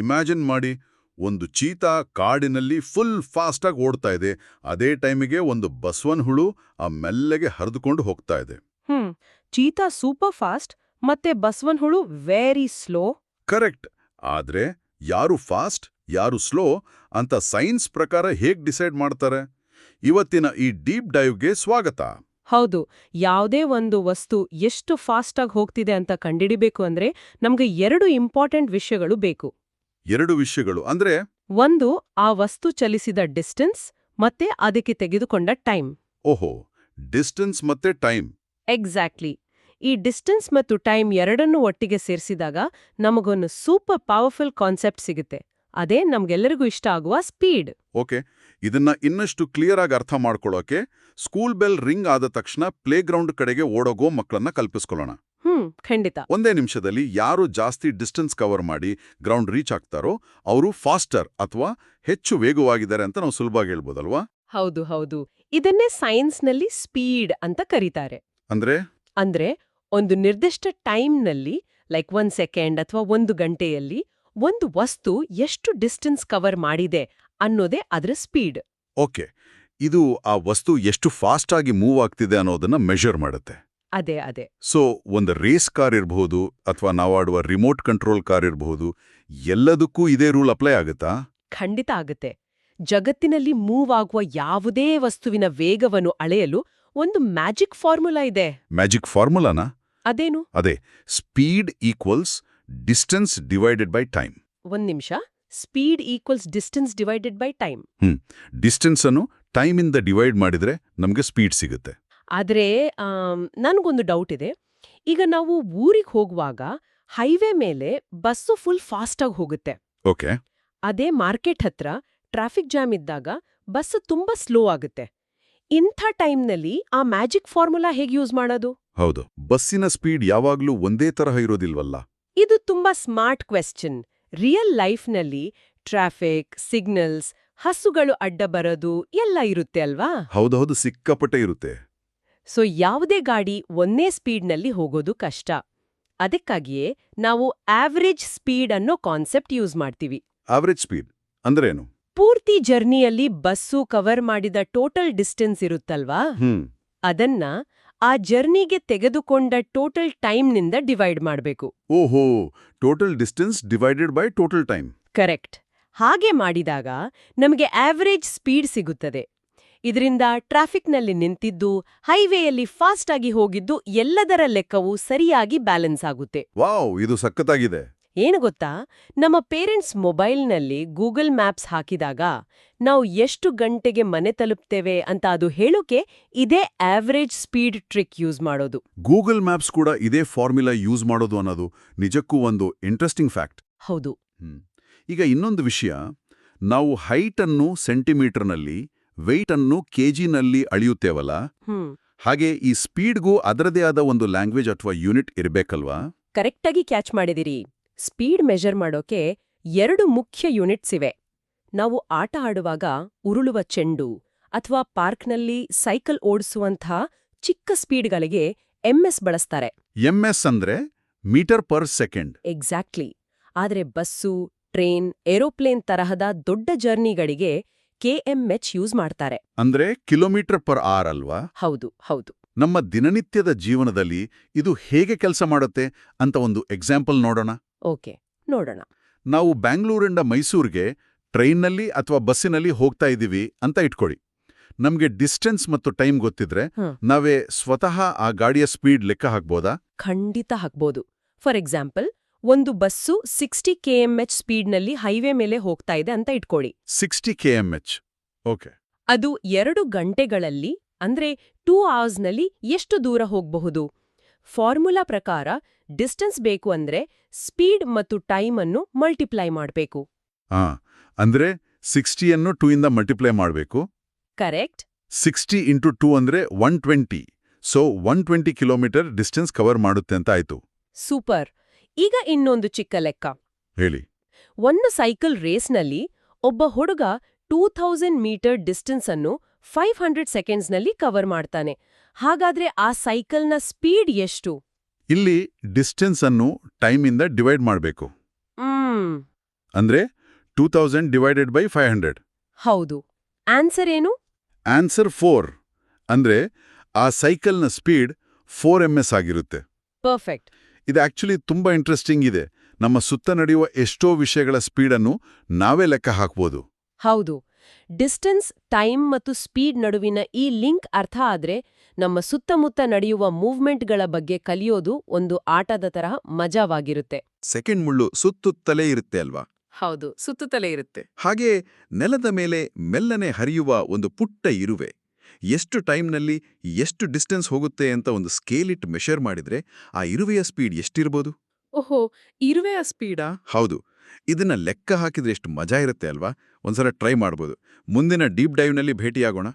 Imagine ಮಾಡಿ, ಒಂದು cheetah ಕಾಡಿನಲ್ಲಿ ಫುಲ್ ಫಾಸ್ಟಾಗಿ ಓಡ್ತಾ ಇದೆ, ಅದೇ ಟೈಮಿಗೆ ಒಂದು ಬಸವನ ಹುಳು ಆ ಮೆಲ್ಲಗೆ ಹರಿದುಕೊಂಡು ಹೋಗ್ತಾ ಇದೆ. ಚೀತಾ ಸೂಪರ್ ಫಾಸ್ಟ್ ಮತ್ತೆ ಬಸವನ್ ಹುಳು ವೆರಿ ಸ್ಲೋ. ಕರೆಕ್ಟ್. ಆದ್ರೆ ಯಾರು ಫಾಸ್ಟ್ ಯಾರು ಸ್ಲೋ ಅಂತ ಸೈನ್ಸ್ ಪ್ರಕಾರ ಹೇಗ್ ಡಿಸೈಡ್ ಮಾಡ್ತಾರೆ? ಇವತ್ತಿನ ಈ ಡೀಪ್ ಡೈವ್ಗೆ ಸ್ವಾಗತ. ಹೌದು, ಯಾವುದೇ ಒಂದು ವಸ್ತು ಎಷ್ಟು ಫಾಸ್ಟಾಗಿ ಹೋಗ್ತಿದೆ ಅಂತ ಕಂಡಿಡಿಬೇಕು ಅಂದ್ರೆ ನಮ್ಗೆ 2 ಇಂಪಾರ್ಟೆಂಟ್ ವಿಷಯಗಳು ಬೇಕು. 2 ವಿಷಯಗಳು ಅಂದ್ರೆ? ಒಂದು, ಆ ವಸ್ತು ಚಲಿಸಿದ ಡಿಸ್ಟೆನ್ಸ್ ಮತ್ತೆ ಅದಕ್ಕೆ ತೆಗೆದುಕೊಂಡ ಟೈಮ್. ಓಹೋ, ಡಿಸ್ಟೆನ್ಸ್ ಮತ್ತೆ ಟೈಮ್. ಎಕ್ಸಾಕ್ಟ್ಲಿ. ಈ ಡಿಸ್ಟೆನ್ಸ್ ಮತ್ತು ಟೈಮ್ ಎರಡನ್ನೂ ಒಟ್ಟಿಗೆ ಸೇರಿಸಿದಾಗ ನಮಗೊಂದು ಸೂಪರ್ ಪವರ್ಫುಲ್ ಕಾನ್ಸೆಪ್ಟ್ ಸಿಗುತ್ತೆ. ಅದೇ ನಮ್ಗೆಲ್ಲರಿಗೂ ಇಷ್ಟ ಆಗುವ ಸ್ಪೀಡ್. ಓಕೆ, ಇದನ್ನ ಇನ್ನಷ್ಟು ಕ್ಲಿಯರ್ ಆಗಿ ಅರ್ಥ ಮಾಡ್ಕೊಳ್ಳೋಕೆ ಸ್ಕೂಲ್ ಬೆಲ್ ರಿಂಗ್ ಆದ ತಕ್ಷಣ ಪ್ಲೇಗ್ರೌಂಡ್ ಕಡೆಗೆ ಓಡೋಗೋ ಮಕ್ಕಳನ್ನ ಕಲ್ಪಿಸ್ಕೊಳ್ಳೋಣ. ಖಂಡಿತ. ಒಂದೇ ನಿಮಿಷದಲ್ಲಿ ಯಾರು ಜಾಸ್ತಿ ಡಿಸ್ಟೆನ್ಸ್ ಕವರ್ ಮಾಡಿ ಗ್ರೌಂಡ್ ರೀಚ್ ಆಗ್ತಾರೋ ಅವರು ಫಾಸ್ಟರ್ ಅಥವಾ ಹೆಚ್ಚು ವೇಗವಾಗಿದ್ದಾರೆ ಅಂತ ನಾವು ಸುಲಭವಾಗಿ ಹೇಳ್ಬೋದಲ್ವಾ? ಹೌದು ಹೌದು. ಇದನ್ನೇ ಸೈನ್ಸ್ನಲ್ಲಿ ಸ್ಪೀಡ್ ಅಂತ ಕರೀತಾರೆ. ಅಂದ್ರೆ ಒಂದು ನಿರ್ದಿಷ್ಟ ಟೈಮ್ನಲ್ಲಿ, ಲೈಕ್ 1 ಸೆಕೆಂಡ್ ಅಥವಾ 1 ಗಂಟೆಯಲ್ಲಿ ಒಂದು ವಸ್ತು ಎಷ್ಟು ಡಿಸ್ಟೆನ್ಸ್ ಕವರ್ ಮಾಡಿದೆ ಅನ್ನೋದೇ ಅದರ ಸ್ಪೀಡ್. ಓಕೆ, ಇದು ಆ ವಸ್ತು ಎಷ್ಟು ಫಾಸ್ಟ್ ಆಗಿ ಮೂವ್ ಆಗ್ತಿದೆ ಅನ್ನೋದನ್ನ ಮೆಷರ್ ಮಾಡುತ್ತೆ. ಅದೇ. ಸೊ ಒಂದು ರೇಸ್ ಕಾರ್ ಇರಬಹುದು ಅಥವಾ ನಾವಾಡುವ ರಿಮೋಟ್ ಕಂಟ್ರೋಲ್ ಕಾರ್ ಇರಬಹುದು, ಎಲ್ಲದಕ್ಕೂ ಇದೇ ರೂಲ್ ಅಪ್ಲೈ ಆಗುತ್ತಾ? ಖಂಡಿತ ಆಗುತ್ತೆ. ಜಗತ್ತಿನಲ್ಲಿ ಮೂವ್ ಆಗುವ ಯಾವುದೇ ವಸ್ತುವಿನ ವೇಗವನ್ನು ಅಳೆಯಲು ಒಂದು ಮ್ಯಾಜಿಕ್ ಫಾರ್ಮುಲಾ ಇದೆ. ಮ್ಯಾಜಿಕ್ ಫಾರ್ಮುಲಾನಾ? ಅದೇನು? ಅದೇ, speed equals distance divided by time. ಒಂದ್ ನಿಮಿಷ. Speed equals distance divided by time. Distance ಅನ್ನು ಟೈಮಿಂದ ಡಿವೈಡ್ ಮಾಡಿದ್ರೆ ನಮಗೆ ಸ್ಪೀಡ್ ಸಿಗುತ್ತೆ. ಆದ್ರೆ ನನ್ಗೊಂದು ಡೌಟ್ ಇದೆ. ಈಗ ನಾವು ಊರಿಗೆ ಹೋಗುವಾಗ ಹೈವೇ ಮೇಲೆ ಬಸ್ಸು ಫುಲ್ ಫಾಸ್ಟಾಗಿ ಹೋಗುತ್ತೆ. ಓಕೆ. ಅದೇ ಮಾರ್ಕೆಟ್ ಹತ್ರ ಟ್ರಾಫಿಕ್ ಜಾಮ್ ಇದ್ದಾಗ ಬಸ್ ತುಂಬಾ ಸ್ಲೋ ಆಗುತ್ತೆ. ಇಂಥ ಟೈಮ್ನಲ್ಲಿ ಆ ಮ್ಯಾಜಿಕ್ ಫಾರ್ಮುಲಾ ಹೇಗೆ ಯೂಸ್ ಮಾಡೋದು? ಹೌದು, ಬಸ್ಸಿನ ಸ್ಪೀಡ್ ಯಾವಾಗ್ಲೂ ಒಂದೇ ತರಹ ಇರೋದಿಲ್ವಲ್ಲ. ಇದು ತುಂಬಾ ಸ್ಮಾರ್ಟ್ ಕ್ವೆಶ್ಚನ್. ರಿಯಲ್ ಲೈಫ್ನಲ್ಲಿ ಟ್ರಾಫಿಕ್, ಸಿಗ್ನಲ್ಸ್, ಹಸುಗಳು ಅಡ್ಡ ಬರೋದು ಎಲ್ಲ ಇರುತ್ತೆ ಅಲ್ವಾ? ಹೌದೌದು, ಸಿಕ್ಕಾಪಟ್ಟೆ ಇರುತ್ತೆ. ಸೊ ಯಾವುದೇ ಗಾಡಿ ಒಂದೇ ಸ್ಪೀಡ್ನಲ್ಲಿ ಹೋಗೋದು ಕಷ್ಟ. ಅದಕ್ಕಾಗಿಯೇ ನಾವು ಆವರೇಜ್ ಸ್ಪೀಡ್ ಅನ್ನೋ ಕಾನ್ಸೆಪ್ಟ್ ಯೂಸ್ ಮಾಡ್ತೀವಿ. ಆವರೇಜ್ ಸ್ಪೀಡ್ ಅಂದ್ರೇನು? ಪೂರ್ತಿ ಜರ್ನಿಯಲ್ಲಿ ಬಸ್ಸು ಕವರ್ ಮಾಡಿದ ಟೋಟಲ್ ಡಿಸ್ಟೆನ್ಸ್ ಇರುತ್ತಲ್ವಾ, ಅದನ್ನ ಆ ಜರ್ನಿಗೆ ತೆಗೆದುಕೊಂಡ ಟೋಟಲ್ ಟೈಮ್ನಿಂದ ಡಿವೈಡ್ ಮಾಡಬೇಕು. ಓಹೋ, total distance divided by total time. Correct. ಹಾಗೆ ಮಾಡಿದಾಗ ನಮಗೆ ಆವರೇಜ್ ಸ್ಪೀಡ್ ಸಿಗುತ್ತದೆ. ಇದರಿಂದ ಟ್ರಾಫಿಕ್ನಲ್ಲಿ ನಿಂತಿದ್ದು, ಹೈವೇಯಲ್ಲಿ ಫಾಸ್ಟ್ ಆಗಿ ಹೋಗಿದ್ದು ಎಲ್ಲದರ ಲೆಕ್ಕವೂ ಸರಿಯಾಗಿ ಬ್ಯಾಲೆನ್ಸ್ ಆಗುತ್ತೆ. ವಾವ್, ಇದು ಸಖತ್ತಾಗಿದೆ. ಏನು ಗೊತ್ತಾ, ನಮ್ಮ ಪೇರೆಂಟ್ಸ್ ಮೊಬೈಲ್ನಲ್ಲಿ ಗೂಗಲ್ ಮ್ಯಾಪ್ಸ್ ಹಾಕಿದಾಗ ನಾವು ಎಷ್ಟು ಗಂಟೆಗೆ ಮನೆ ತಲುಪ್ತೇವೆ ಅಂತ ಅದು ಹೇಳೋಕೆ ಇದೇ ಆವರೇಜ್ ಸ್ಪೀಡ್ ಟ್ರಿಕ್ ಯೂಸ್ ಮಾಡೋದು. ಗೂಗಲ್ ಮ್ಯಾಪ್ಸ್ ಕೂಡ ಇದೇ ಫಾರ್ಮುಲಾ ಯೂಸ್ ಮಾಡೋದು ಅನ್ನೋದು ನಿಜಕ್ಕೂ ಒಂದು ಇಂಟ್ರೆಸ್ಟಿಂಗ್ ಫ್ಯಾಕ್ಟ್. ಹೌದು. ಈಗ ಇನ್ನೊಂದು ವಿಷಯ, ನಾವು ಹೈಟ್ ಅನ್ನು ಸೆಂಟಿಮೀಟರ್ನಲ್ಲಿ, ವೆಯ್ಟ್ ಅನ್ನು ಕೆಜಿನಲ್ಲಿ ಅಳೆಯುತ್ತೇವಲ್ಲ, ಹಾಗೆ ಈ ಸ್ಪೀಡ್ಗೂ ಅದರದೇ ಆದ ಒಂದು ಲ್ಯಾಂಗ್ವೇಜ್ ಅಥವಾ ಯೂನಿಟ್ ಇರಬೇಕಲ್ವಾ? ಕರೆಕ್ಟಾಗಿ ಕ್ಯಾಚ್ ಮಾಡಿದಿರಿ. ಸ್ಪೀಡ್ ಮೆಜರ್ ಮಾಡೋಕೆ 2 ಮುಖ್ಯ ಯೂನಿಟ್ಸ್ ಇವೆ. ನಾವು ಆಟ ಆಡುವಾಗ ಉರುಳುವ ಚೆಂಡು ಅಥವಾ ಪಾರ್ಕ್ನಲ್ಲಿ ಸೈಕಲ್ ಓಡಿಸುವಂಥ ಚಿಕ್ಕ ಸ್ಪೀಡ್ಗಳಿಗೆ MS ಬಳಸ್ತಾರೆ. MS ಅಂದ್ರೆ ಮೀಟರ್ ಪರ್ ಸೆಕೆಂಡ್. ಎಕ್ಸಾಕ್ಟ್ಲಿ. ಆದ್ರೆ ಬಸ್ಸು, ಟ್ರೇನ್, ಏರೋಪ್ಲೇನ್ ತರಹದ ದೊಡ್ಡ ಜರ್ನಿಗಳಿಗೆ KMH ಯೂಸ್ ಮಾಡ್ತಾರೆ. ಅಂದ್ರೆ ಕಿಲೋಮೀಟರ್ ಪರ್ ಅವರ್ ಅಲ್ವಾ? ಹೌದು ಹೌದು. ನಮ್ಮ ದಿನನಿತ್ಯದ ಜೀವನದಲ್ಲಿ ಇದು ಹೇಗೆ ಕೆಲಸ ಮಾಡುತ್ತೆ ಅಂತ ಒಂದು ಎಕ್ಸಾಂಪಲ್ ನೋಡೋಣ. ಓಕೆ, ನೋಡೋಣ. ನಾವು ಬ್ಯಾಂಗ್ಳೂರಿಂದ ಮೈಸೂರಿಗೆ ಟ್ರೈನ್ನಲ್ಲಿ ಅಥವಾ ಬಸ್ಸಿನಲ್ಲಿ ಹೋಗ್ತಾ ಇದ್ದೀವಿ ಅಂತ ಇಟ್ಕೊಳ್ಳಿ. ನಮ್ಗೆ ಡಿಸ್ಟೆನ್ಸ್ ಮತ್ತು ಟೈಮ್ ಗೊತ್ತಿದ್ರೆ ನಾವೇ ಸ್ವತಃ ಆ ಗಾಡಿಯ ಸ್ಪೀಡ್ ಲೆಕ್ಕ ಹಾಕ್ಬೋದಾ? ಖಂಡಿತ ಹಾಕ್ಬೋದು. ಫಾರ್ ಎಕ್ಸಾಂಪಲ್, ಒಂದು ಬಸ್ಸು 60 km/h ಸ್ಪೀಡ್ನಲ್ಲಿ ಹೈವೇ ಮೇಲೆ ಹೋಗ್ತಾ ಇದೆ ಅಂತ ಇಟ್ಕೊಳ್ಳಿ. 60 km/h. ಓಕೆ. ಅದು 2 ಗಂಟೆಗಳಲ್ಲಿ ಅಂದ್ರೆ 2 ಅವರ್ಸ್ನಲ್ಲಿ ಎಷ್ಟು ದೂರ ಹೋಗಬಹುದು? ಫಾರ್ಮುಲಾ ಪ್ರಕಾರ ಡಿಸ್ಟೆನ್ಸ್ ಬೇಕು ಅಂದ್ರೆ ಸ್ಪೀಡ್ ಮತ್ತು ಟೈಮ್ ಅನ್ನು ಮಲ್ಟಿಪ್ಲೈ ಮಾಡಬೇಕು. ಅಂದ್ರೆ 60 2 ಇಂದ ಮಲ್ಟಿಪ್ಲೈ ಮಾಡಬೇಕು. ಕರೆಕ್ಟ್. 60 × 2 ಅಂದ್ರೆ 120. ಸೊ 120 ಕಿಲೋಮೀಟರ್ ಡಿಸ್ಟೆನ್ಸ್ ಕವರ್ ಮಾಡುತ್ತೆ ಅಂತ ಆಯ್ತು. ಸೂಪರ್. ಈಗ ಇನ್ನೊಂದು ಚಿಕ್ಕ ಲೆಕ್ಕ ಹೇಳಿ. ಒಂದು ಸೈಕಲ್ ರೇಸ್ನಲ್ಲಿ ಒಬ್ಬ ಹುಡುಗ 2000 ಮೀಟರ್ ಡಿಸ್ಟೆನ್ಸ್ ಅನ್ನು 500 ಸೆಕೆಂಡ್ಸ್ನಲ್ಲಿ ಕವರ್ ಮಾಡ್ತಾನೆ. ಹಾಗಾದ್ರೆ ಆ ಸೈಕಲ್ನ ಸ್ಪೀಡ್ ಎಷ್ಟು? ಇಲ್ಲಿ ಡಿಸ್ಟೆನ್ಸ್ ಅನ್ನು ಟೈಮಿಂದ ಡಿವೈಡ್ ಮಾಡಬೇಕು. ಅಂದ್ರೆ 2000 ಡಿವೈಡೆಡ್ ಬೈ 500. ಹೌದು. ಆನ್ಸರ್ ಏನು? ಆನ್ಸರ್ 4. ಅಂದ್ರೆ ಆ ಸೈಕಲ್ನ ಸ್ಪೀಡ್ 4 ms ಆಗಿರುತ್ತೆ. ಪರ್ಫೆಕ್ಟ್. ಇದು ಆಕ್ಚುಲಿ ತುಂಬಾ ಇಂಟ್ರೆಸ್ಟಿಂಗ್ ಇದೆ. ನಮ್ಮ ಸುತ್ತ ನಡೆಯುವ ಎಷ್ಟೋ ವಿಷಯಗಳ ಸ್ಪೀಡನ್ನು ನಾವೇ ಲೆಕ್ಕ ಹಾಕ್ಬೋದು. ಹೌದು. ಡಿಸ್ಟೆನ್ಸ್, ಟೈಮ್ ಮತ್ತು ಸ್ಪೀಡ್ ನಡುವಿನ ಈ ಲಿಂಕ್ ಅರ್ಥ ಆದ್ರೆ ನಮ್ಮ ಸುತ್ತಮುತ್ತ ನಡೆಯುವ ಮೂವ್ಮೆಂಟ್ಗಳ ಬಗ್ಗೆ ಕಲಿಯೋದು ಒಂದು ಆಟದ ತರಹ ಮಜಾವಾಗಿರುತ್ತೆ. ಸೆಕೆಂಡ್ ಮುಳ್ಳು ಸುತ್ತುತ್ತಲೇ ಇರುತ್ತೆ ಅಲ್ವಾ? ಹೌದು, ಸುತ್ತುತ್ತಲೇ ಇರುತ್ತೆ. ಹಾಗೆ ನೆಲದ ಮೇಲೆ ಮೆಲ್ಲನೆ ಹರಿಯುವ ಒಂದು ಪುಟ್ಟ ಇರುವೆ ಎಷ್ಟು ಟೈಮ್ನಲ್ಲಿ ಎಷ್ಟು ಡಿಸ್ಟೆನ್ಸ್ ಹೋಗುತ್ತೆ ಅಂತ ಒಂದು ಸ್ಕೇಲ್ ಇಟ್ ಮೆಷರ್ ಮಾಡಿದ್ರೆ ಆ ಇರುವೆಯ ಸ್ಪೀಡ್ ಎಷ್ಟಿರ್ಬೋದು? ಓಹೋ, ಇರುವೆಯ ಸ್ಪೀಡಾ? ಹೌದು. ಇದನ್ನ ಲೆಕ್ಕ ಹಾಕಿದ್ರೆ ಎಷ್ಟು ಮಜಾ ಇರುತ್ತೆ ಅಲ್ವಾ? ಒಂದ್ಸಲ ಟ್ರೈ ಮಾಡ್ಬೋದು. ಮುಂದಿನ ಡೀಪ್ ಡೈವ್ನಲ್ಲಿ ಭೇಟಿಯಾಗೋಣ.